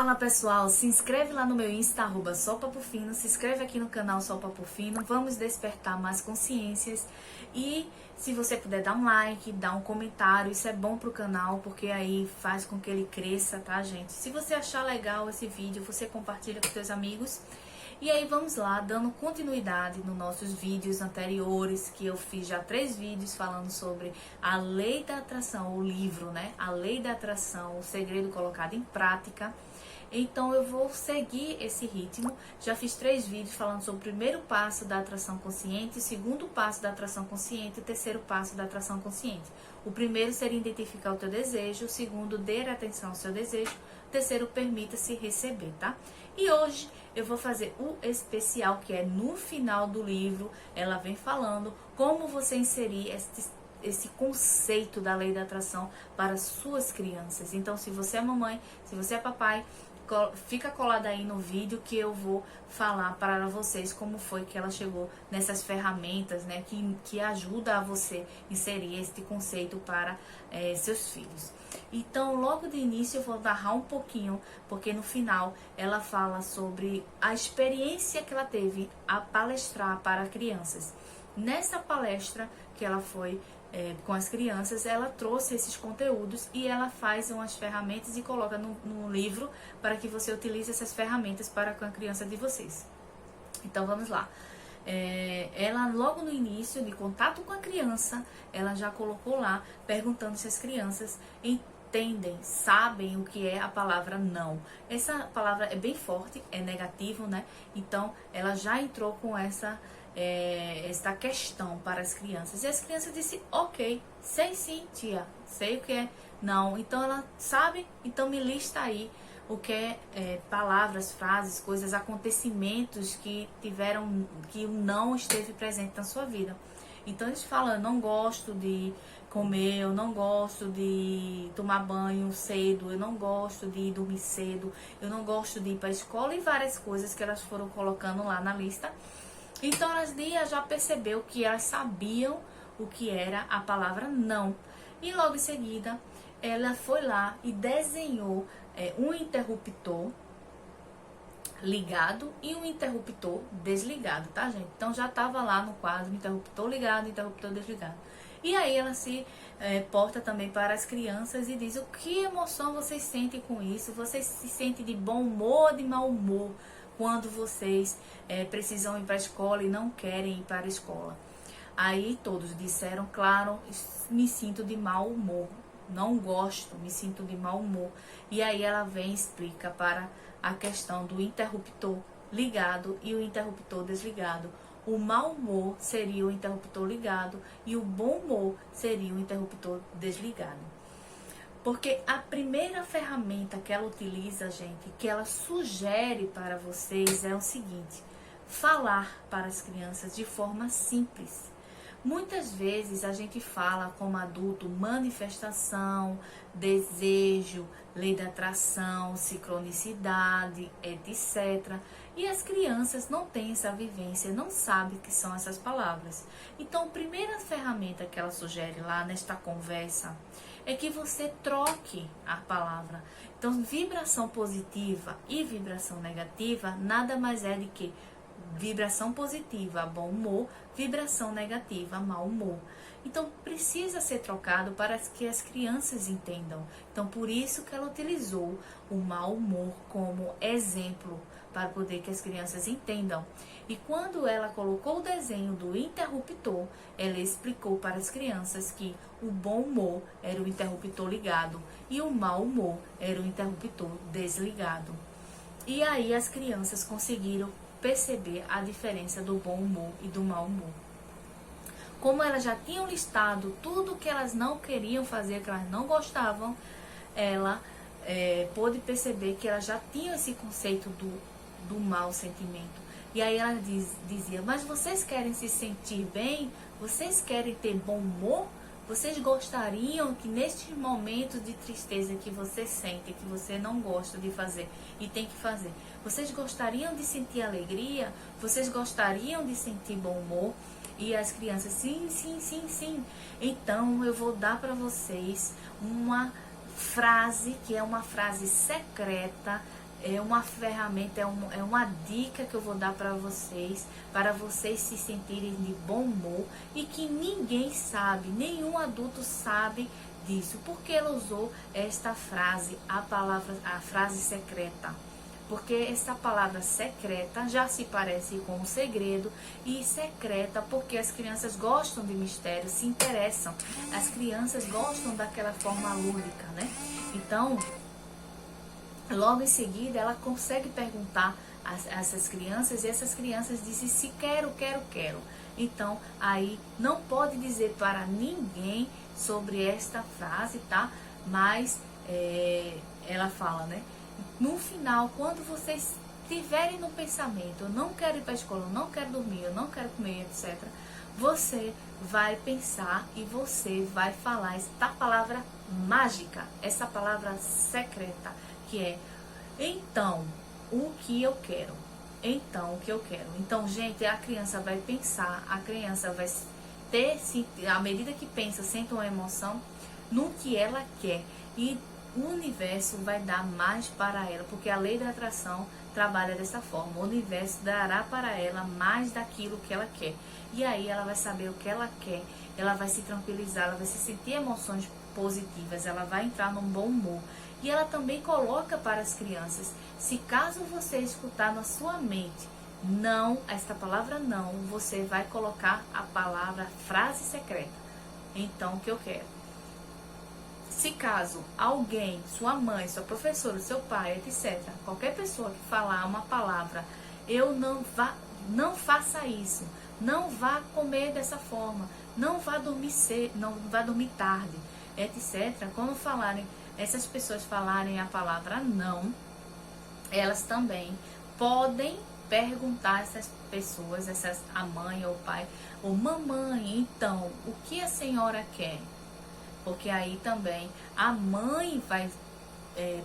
Fala pessoal, se inscreve lá no meu Insta, @solpapofino, se inscreve aqui no canal Solpapofino, vamos despertar mais consciências. E se você puder dar um like, dar um comentário, isso é bom pro canal, porque aí faz com que ele cresça, tá gente? Se você achar legal esse vídeo, você compartilha com seus amigos. E aí vamos lá, dando continuidade nos nossos vídeos anteriores, que eu fiz já 3 vídeos falando sobre a lei da atração, o livro, né? A lei da atração, o segredo colocado em prática. Então eu vou seguir esse ritmo. Já fiz 3 vídeos falando sobre o primeiro passo da atração consciente, o segundo passo da atração consciente e o terceiro passo da atração consciente. O primeiro seria identificar o teu desejo, o segundo, dê atenção ao seu desejo, o terceiro, permita-se receber, tá? E hoje eu vou fazer o especial, que é no final do livro, ela vem falando como você inserir esse conceito da lei da atração para suas crianças. Então, se você é mamãe, se você é papai, fica colada aí no vídeo que eu vou falar para vocês como foi que ela chegou nessas ferramentas, né, que ajuda a você inserir este conceito para seus filhos. Então, logo de início eu vou narrar um pouquinho, porque no final ela fala sobre a experiência que ela teve a palestrar para crianças. Nessa palestra que ela foi com as crianças, ela trouxe esses conteúdos e ela faz umas ferramentas e coloca no livro para que você utilize essas ferramentas para com a criança de vocês. Então vamos lá. Ela logo no início de contato com a criança, ela já colocou lá perguntando se as crianças entendem, sabem o que é a palavra não. Essa palavra é bem forte, é negativo, né? Então ela já entrou com essa questão para as crianças. E as crianças disseram, ok, sei sim, tia, sei o que é não. Então ela sabe, então me lista aí o que é palavras, frases, coisas, acontecimentos que o não esteve presente na sua vida. Então eles falam, eu não gosto de comer, eu não gosto de tomar banho cedo, eu não gosto de dormir cedo, eu não gosto de ir para a escola e várias coisas que elas foram colocando lá na lista. Então elas já percebeu que elas sabiam o que era a palavra não. E logo em seguida ela foi lá e desenhou um interruptor ligado e um interruptor desligado, tá gente? Então já estava lá no quadro interruptor ligado, interruptor desligado. E aí ela se porta também para as crianças e diz o que emoção vocês sentem com isso, vocês se sentem de bom humor ou de mau humor quando vocês precisam ir para a escola e não querem ir para a escola. Aí todos disseram, claro, me sinto de mau humor, não gosto, me sinto de mau humor. E aí ela vem e explica para a questão do interruptor ligado e o interruptor desligado. O mau humor seria o interruptor ligado e o bom humor seria o interruptor desligado. Porque a primeira ferramenta que ela utiliza, gente, que ela sugere para vocês é o seguinte: falar para as crianças de forma simples. Muitas vezes a gente fala como adulto manifestação, desejo, lei da atração, sincronicidade, etc. E as crianças não têm essa vivência, não sabem o que são essas palavras. Então, a primeira ferramenta que ela sugere lá nesta conversa é que você troque a palavra. Então, vibração positiva e vibração negativa nada mais é do que vibração positiva, bom humor, vibração negativa, mau humor. Então, precisa ser trocado para que as crianças entendam. Então, por isso que ela utilizou o mau humor como exemplo, para poder que as crianças entendam. E quando ela colocou o desenho do interruptor, ela explicou para as crianças que o bom humor era o interruptor ligado e o mau humor era o interruptor desligado. E aí as crianças conseguiram perceber a diferença do bom humor e do mau humor. Como elas já tinham listado tudo que elas não queriam fazer, que elas não gostavam, ela pôde perceber que elas já tinham esse conceito do mau sentimento. E aí ela dizia, mas vocês querem se sentir bem? Vocês querem ter bom humor? Vocês gostariam que nestes momentos de tristeza que você sente, que você não gosta de fazer e tem que fazer, vocês gostariam de sentir alegria? Vocês gostariam de sentir bom humor? E as crianças, sim, sim, sim, sim. Então eu vou dar para vocês uma frase, que é uma frase secreta, é uma ferramenta, é uma dica que eu vou dar para vocês se sentirem de bom humor, e que ninguém sabe, nenhum adulto sabe disso, porque ela usou esta frase, a frase secreta. Porque essa palavra secreta já se parece com um segredo, e secreta porque as crianças gostam de mistério, se interessam. As crianças gostam daquela forma lúdica, né? Então, logo em seguida, ela consegue perguntar a essas crianças, e essas crianças dizem se quero, quero, quero. Então, aí não pode dizer para ninguém sobre esta frase, tá? Mas ela fala, né? No final, quando vocês tiverem no pensamento, eu não quero ir para a escola, eu não quero dormir, eu não quero comer, etc., você vai pensar e você vai falar esta palavra mágica, essa palavra secreta, que é então o que eu quero. Então o que eu quero. Então, gente, a criança vai pensar, a criança vai ter, à medida que pensa, sente uma emoção no que ela quer, e o universo vai dar mais para ela, porque a lei da atração trabalha dessa forma. O universo dará para ela mais daquilo que ela quer. E aí ela vai saber o que ela quer, ela vai se tranquilizar, ela vai se sentir emoções positivas, ela vai entrar num bom humor. E ela também coloca para as crianças, se caso você escutar na sua mente não, esta palavra não, você vai colocar a palavra frase secreta. Então, o que eu quero? Se caso alguém, sua mãe, sua professora, seu pai, etc., qualquer pessoa que falar uma palavra, não faça isso, não vá comer dessa forma, não vá dormir cedo, não vá dormir tarde, etc., quando falarem, essas pessoas falarem a palavra não, elas também podem perguntar a essas pessoas, a mãe ou o pai, ou mamãe, então, o que a senhora quer? Porque aí também a mãe vai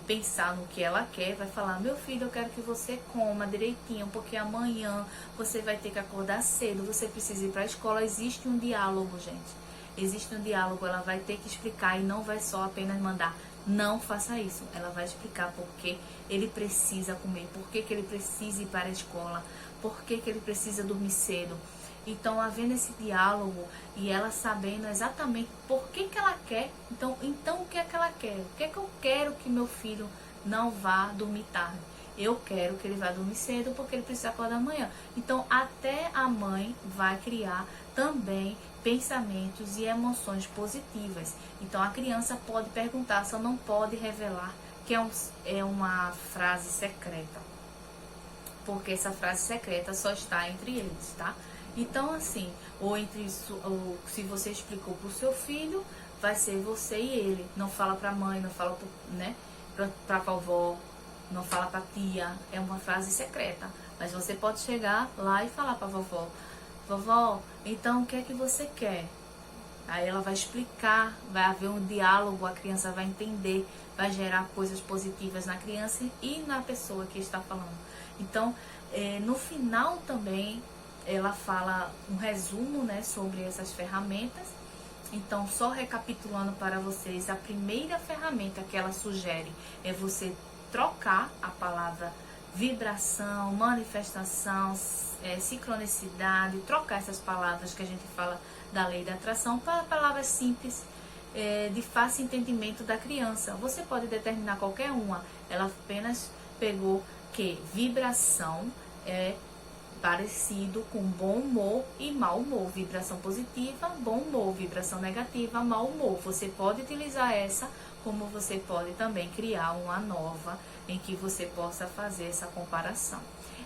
pensar no que ela quer, vai falar, meu filho, eu quero que você coma direitinho, porque amanhã você vai ter que acordar cedo, você precisa ir para a escola. Existe um diálogo, gente. Existe um diálogo, ela vai ter que explicar, e não vai só apenas mandar, não faça isso. Ela vai explicar por que ele precisa comer, por que ele precisa ir para a escola, por que ele precisa dormir cedo. Então, havendo esse diálogo e ela sabendo exatamente por que ela quer, então o que é que ela quer? O que é que eu quero que meu filho não vá dormir tarde? Eu quero que ele vá dormir cedo porque ele precisa acordar amanhã. Então, até a mãe vai criar também pensamentos e emoções positivas. Então, a criança pode perguntar, só não pode revelar que é uma frase secreta, porque essa frase secreta só está entre eles, tá? Então, assim, ou se você explicou para o seu filho, vai ser você e ele. Não fala para a mãe, não fala para a vovó, não fala para a tia. É uma frase secreta. Mas você pode chegar lá e falar para a vovó, vovó, então o que é que você quer? Aí ela vai explicar, vai haver um diálogo, a criança vai entender, vai gerar coisas positivas na criança e na pessoa que está falando. Então, no final também, ela fala um resumo, né, sobre essas ferramentas. Então, só recapitulando para vocês, a primeira ferramenta que ela sugere é você trocar a palavra vibração, manifestação, sincronicidade, trocar essas palavras que a gente fala da lei da atração para palavras simples, de fácil entendimento da criança. Você pode determinar qualquer uma, ela apenas pegou que vibração é parecido com bom humor e mau humor. Vibração positiva, bom humor. Vibração negativa, mau humor. Você pode utilizar essa, como você pode também criar uma nova em que você possa fazer essa comparação.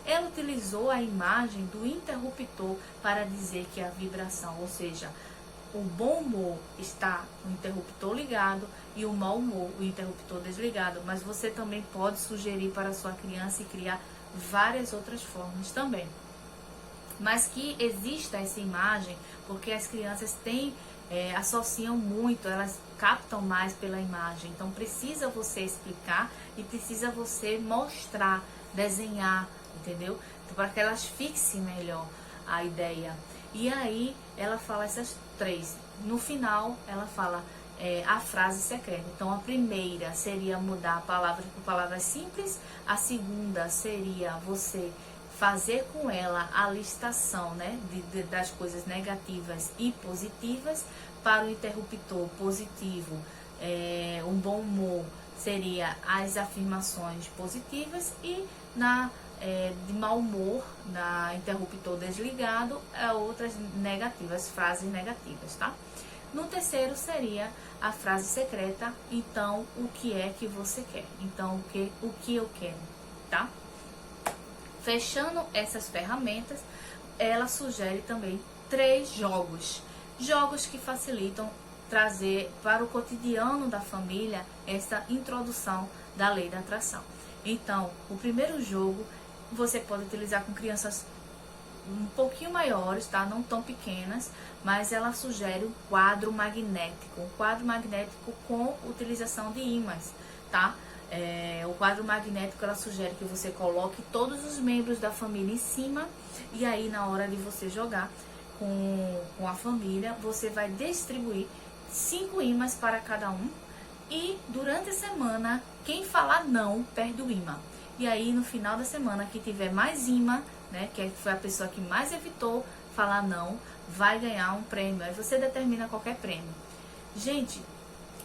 Ela utilizou a imagem do interruptor para dizer que a vibração, ou seja, o bom humor está o interruptor ligado e o mau humor, o interruptor desligado. Mas você também pode sugerir para a sua criança e criar várias outras formas também. Mas que exista essa imagem, porque as crianças associam muito, elas captam mais pela imagem. Então precisa você explicar e precisa você mostrar, desenhar, entendeu? Então, para que elas fixem melhor a ideia. E aí ela fala essas três. No final ela fala a frase secreta. Então, a primeira seria mudar palavras por palavras simples. A segunda seria você fazer com ela a listação, né, das coisas negativas e positivas. Para o interruptor positivo, um bom humor seria as afirmações positivas, e de mau humor, na interruptor desligado, outras negativas, frases negativas, tá? No terceiro seria a frase secreta. Então, o que é que você quer? Então, o que eu quero, tá? Fechando essas ferramentas, ela sugere também 3 jogos. Jogos que facilitam trazer para o cotidiano da família essa introdução da lei da atração. Então, o primeiro jogo você pode utilizar com crianças um pouquinho maiores, tá? Não tão pequenas, mas ela sugere um quadro magnético. Um quadro magnético com utilização de ímãs, tá? O quadro magnético, ela sugere que você coloque todos os membros da família em cima, e aí na hora de você jogar com a família, você vai distribuir 5 ímãs para cada um, e durante a semana, quem falar não, perde o ímã. E aí no final da semana, que tiver mais ímã, né, que foi a pessoa que mais evitou falar não, vai ganhar um prêmio. Aí você determina qualquer prêmio. Gente,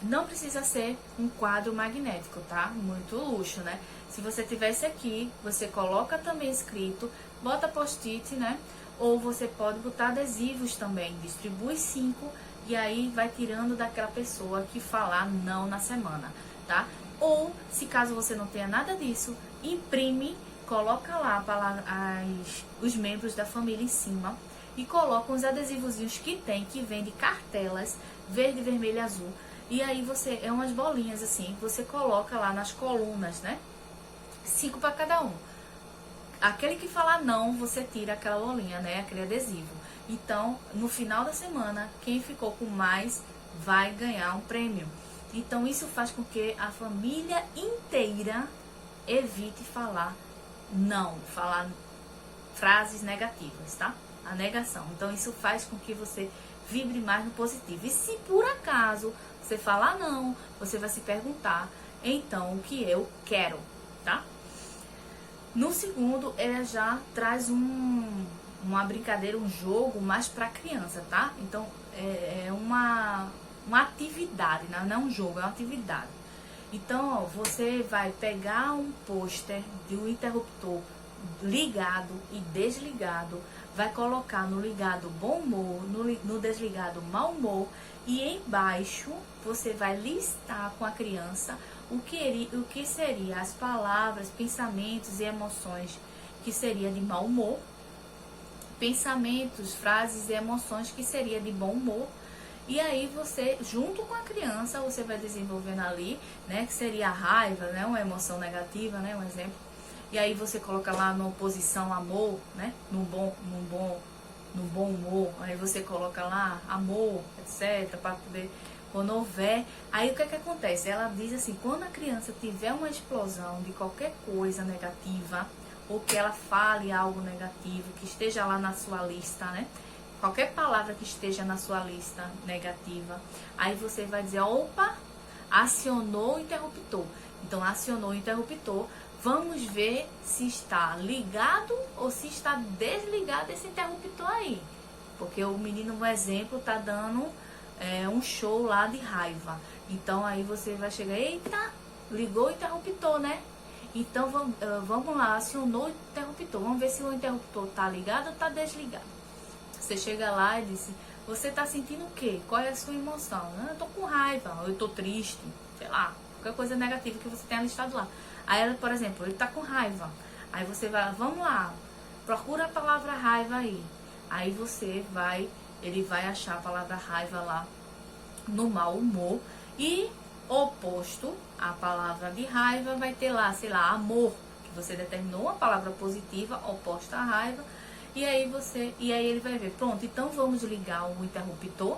não precisa ser um quadro magnético, tá? Muito luxo, né? Se você tiver esse aqui, você coloca também escrito, bota post-it, né? Ou você pode botar adesivos também, distribui 5, e aí vai tirando daquela pessoa que falar não na semana, tá? Ou, se caso você não tenha nada disso, imprime, coloca lá os membros da família em cima, e coloca uns adesivozinhos que vem de cartelas, verde, vermelho e azul. E aí umas bolinhas assim, você coloca lá nas colunas, né? 5 para cada um. Aquele que falar não, você tira aquela bolinha, né? Aquele adesivo. Então, no final da semana, quem ficou com mais vai ganhar um prêmio. Então, isso faz com que a família inteira evite falar não, falar frases negativas, tá? A negação. Então, isso faz com que você vibre mais no positivo. E se por acaso você falar não, você vai se perguntar, então, o que eu quero, tá? No segundo, ela já traz uma brincadeira, um jogo mais para criança, tá? Então, é uma atividade, não é um jogo, é uma atividade. Então, ó, você vai pegar um pôster de um interruptor ligado e desligado, vai colocar no ligado bom humor, no desligado mau humor, e embaixo você vai listar com a criança o que seria as palavras, pensamentos e emoções que seria de mau humor, pensamentos, frases e emoções que seria de bom humor. E aí você, junto com a criança, você vai desenvolvendo ali, né, que seria a raiva, né, uma emoção negativa, né, um exemplo. E aí você coloca lá na oposição amor, né, no bom humor. Aí você coloca lá amor, etc, para poder, quando houver. Aí o que é que acontece? Ela diz assim, quando a criança tiver uma explosão de qualquer coisa negativa, ou que ela fale algo negativo, que esteja lá na sua lista, né? Qualquer palavra que esteja na sua lista negativa, aí você vai dizer, opa, acionou o interruptor. Então, acionou o interruptor, vamos ver se está ligado ou se está desligado esse interruptor aí. Porque o menino, no exemplo, está dando um show lá de raiva. Então, aí você vai chegar, eita, ligou o interruptor, né? Então, vamos lá, acionou o interruptor. Vamos ver se o interruptor está ligado ou está desligado. Você chega lá e diz, você está sentindo o quê? Qual é a sua emoção? Eu tô com raiva, ou eu tô triste, sei lá, qualquer coisa negativa que você tenha listado lá. Aí, ela, por exemplo, ele tá com raiva. Aí você vai, vamos lá, procura a palavra raiva aí. Aí ele vai achar a palavra raiva lá no mau humor. E oposto à palavra de raiva vai ter lá, sei lá, amor, que você determinou uma palavra positiva oposta à raiva. E aí ele vai ver, pronto, então vamos ligar o interruptor,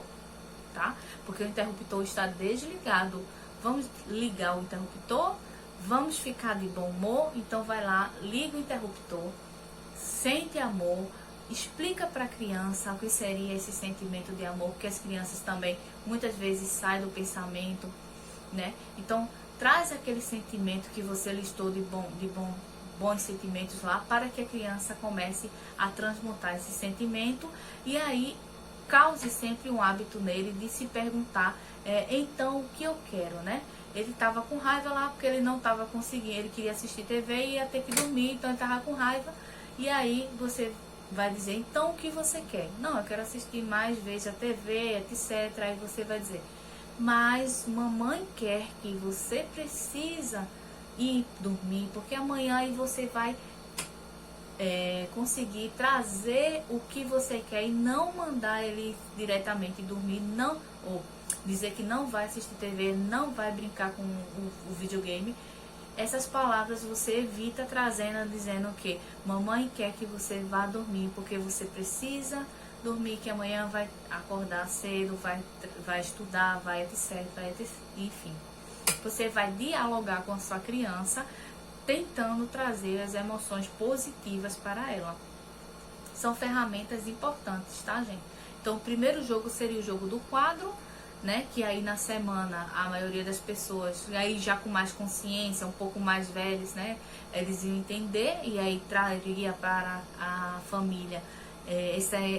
tá? Porque o interruptor está desligado. Vamos ligar o interruptor, vamos ficar de bom humor, então vai lá, liga o interruptor, sente amor, explica para a criança o que seria esse sentimento de amor, porque as crianças também muitas vezes saem do pensamento, né? Então, traz aquele sentimento que você listou bons sentimentos lá, para que a criança comece a transmutar esse sentimento e aí cause sempre um hábito nele de se perguntar, então o que eu quero, né? Ele estava com raiva lá porque ele não estava conseguindo, ele queria assistir TV e ia ter que dormir, então ele estava com raiva. E aí você vai dizer, então o que você quer? Não, eu quero assistir mais vezes a TV, etc. Aí você vai dizer, mas mamãe quer que você precisa ir dormir, porque amanhã aí você vai conseguir trazer o que você quer e não mandar ele diretamente dormir, não, ou dizer que não vai assistir TV, não vai brincar com o videogame. Essas palavras você evita trazendo, dizendo que mamãe quer que você vá dormir, porque você precisa dormir, que amanhã vai acordar cedo, vai estudar, vai etc, enfim. Você vai dialogar com a sua criança, tentando trazer as emoções positivas para ela. São ferramentas importantes, tá, gente? Então, o primeiro jogo seria o jogo do quadro, né? Que aí na semana a maioria das pessoas, aí já com mais consciência, um pouco mais velhos, né? Eles iam entender e aí traria para a família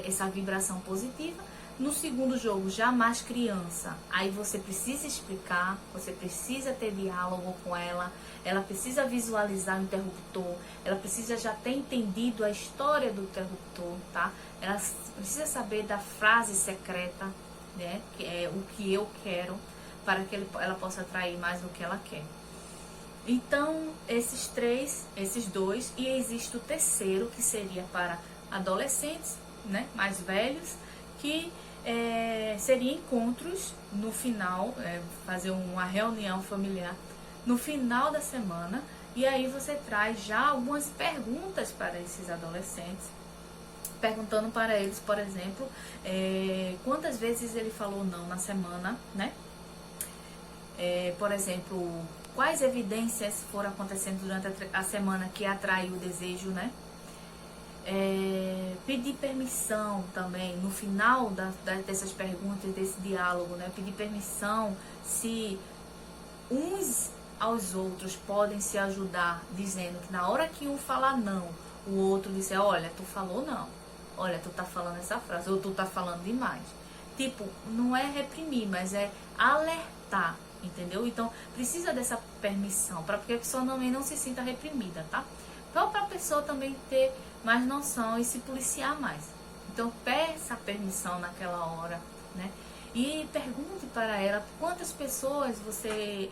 essa vibração positiva. No segundo jogo, já mais criança, aí você precisa explicar, você precisa ter diálogo com ela precisa visualizar o interruptor, ela precisa já ter entendido a história do interruptor, tá? Ela precisa saber da frase secreta, né? Que é o que eu quero, para que ela possa atrair mais do que ela quer. Então, esses dois, e existe o terceiro, que seria para adolescentes, né? Mais velhos, que seria encontros no final, fazer uma reunião familiar no final da semana, e aí você traz já algumas perguntas para esses adolescentes, perguntando para eles, por exemplo, quantas vezes ele falou não na semana, né? Por exemplo, quais evidências foram acontecendo durante a semana que atraiu o desejo, né? Pedir permissão também no final dessas perguntas, desse diálogo, né? Pedir permissão se uns aos outros podem se ajudar, dizendo que na hora que um falar não, o outro disser, olha, tu falou não, olha, tu tá falando essa frase, ou tu tá falando demais. Tipo, não é reprimir, mas é alertar, entendeu? Então, precisa dessa permissão, para que a pessoa também não se sinta reprimida, tá? Então, para a pessoa também ter mais noção e se policiar mais. Então, peça permissão naquela hora, né? E pergunte para ela quantas pessoas você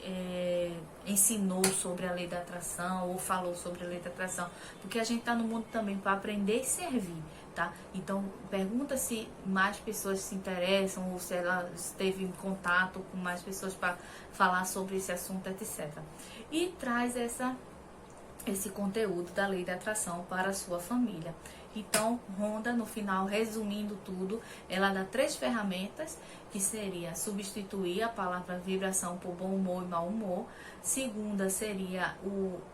ensinou sobre a lei da atração ou falou sobre a lei da atração. Porque a gente está no mundo também para aprender e servir, tá? Então, pergunta se mais pessoas se interessam ou se ela esteve em contato com mais pessoas para falar sobre esse assunto, etc. E traz esse conteúdo da lei da atração para a sua família. Então, Rhonda, no final, resumindo tudo, ela dá 3 ferramentas, que seria substituir a palavra vibração por bom humor e mau humor. Segunda seria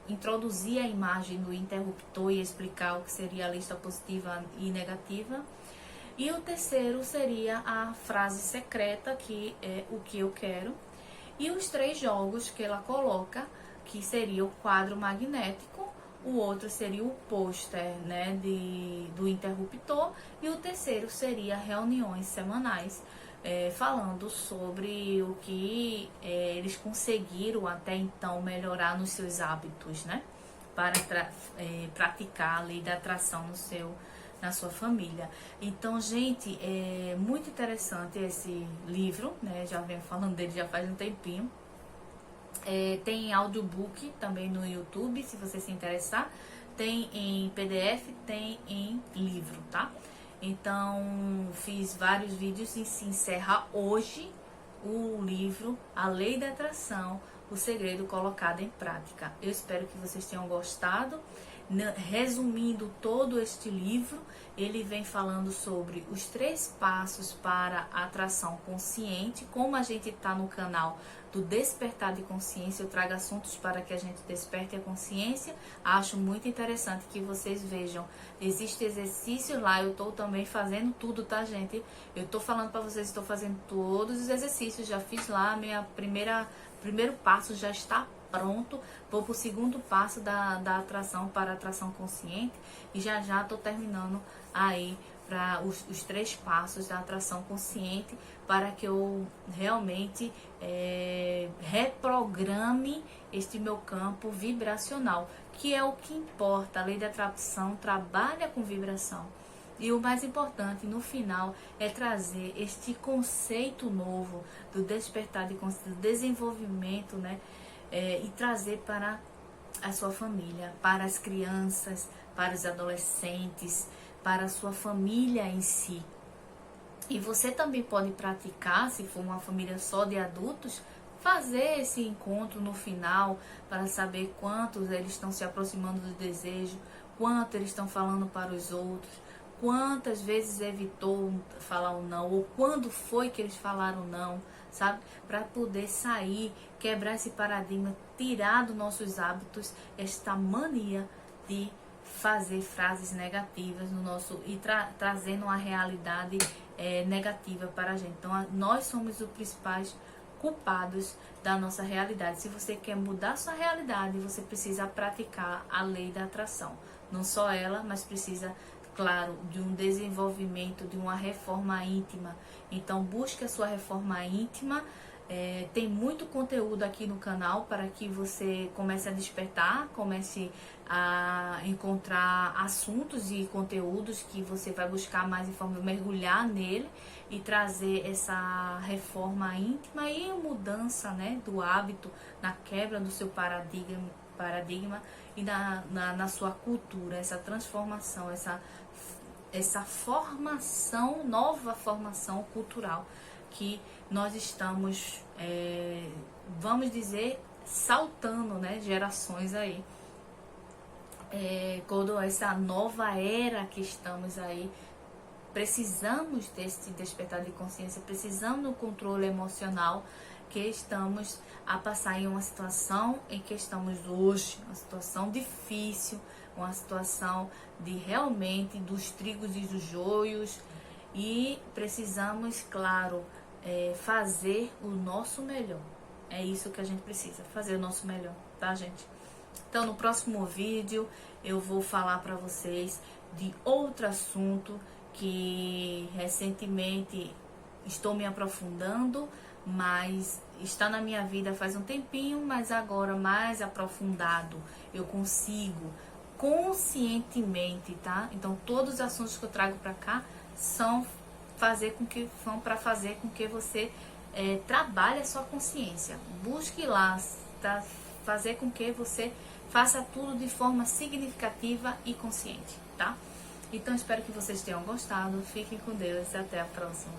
introduzir a imagem do interruptor e explicar o que seria a lista positiva e negativa. E o terceiro seria a frase secreta, que é o que eu quero. E os 3 jogos que ela coloca, que seria o quadro magnético, o outro seria o pôster, né, do interruptor, e o terceiro seria reuniões semanais, falando sobre o que eles conseguiram até então melhorar nos seus hábitos, né, para praticar a lei da atração na sua família. Então, gente, é muito interessante esse livro, né, já venho falando dele já faz um tempinho. Tem audiobook também no YouTube, se você se interessar. Tem em PDF, tem em livro, tá? Então, fiz vários vídeos e se encerra hoje o livro A Lei da Atração, o segredo colocado em prática. Eu espero que vocês tenham gostado. Resumindo todo este livro, ele vem falando sobre os 3 passos para a atração consciente. Como a gente está no canal do Despertar de Consciência, eu trago assuntos para que a gente desperte a consciência. Acho muito interessante que vocês vejam. Existe exercício lá, eu estou também fazendo tudo, tá, gente? Eu estou falando para vocês, estou fazendo todos os exercícios, já fiz lá, primeiro passo já está pronto. Vou para o segundo passo da atração para a atração consciente e já estou terminando aí para os 3 passos da atração consciente, para que eu realmente reprograme este meu campo vibracional, que é o que importa. A lei da atração trabalha com vibração. E o mais importante, no final, é trazer este conceito novo do despertar de consciência, do desenvolvimento, né? E trazer para a sua família, para as crianças, para os adolescentes, para a sua família em si. E você também pode praticar, se for uma família só de adultos, fazer esse encontro no final para saber quantos eles estão se aproximando do desejo, quanto eles estão falando para os outros, quantas vezes evitou falar o não, ou quando foi que eles falaram não, sabe? Para poder sair, quebrar esse paradigma, tirar dos nossos hábitos esta mania de fazer frases negativas no nosso e trazendo uma realidade negativa para a gente. Então, nós somos os principais culpados da nossa realidade. Se você quer mudar sua realidade, você precisa praticar a lei da atração. Não só ela, mas precisa, claro, de um desenvolvimento, de uma reforma íntima. Então, busque a sua reforma íntima. Tem muito conteúdo aqui no canal para que você comece a despertar, comece a encontrar assuntos e conteúdos que você vai buscar mais informação, mergulhar nele e trazer essa reforma íntima e mudança, né, do hábito, na quebra do seu paradigma e na sua cultura, essa transformação, essa formação, nova formação cultural que nós estamos, vamos dizer, saltando, né, gerações aí. Quando essa nova era que estamos aí, precisamos desse despertar de consciência, precisamos do controle emocional, que estamos a passar em uma situação em que estamos hoje, uma situação difícil, uma situação de realmente dos trigos e dos joios, e precisamos, claro, fazer o nosso melhor. É isso que a gente precisa, fazer o nosso melhor, tá, gente? Então, no próximo vídeo, eu vou falar para vocês de outro assunto que recentemente estou me aprofundando, mas está na minha vida faz um tempinho, mas agora mais aprofundado eu consigo conscientemente, tá? Então, todos os assuntos que eu trago para cá são para fazer com que você trabalhe a sua consciência. Busque lá, tá? Fazer com que você faça tudo de forma significativa e consciente, tá? Então, espero que vocês tenham gostado. Fiquem com Deus e até a próxima.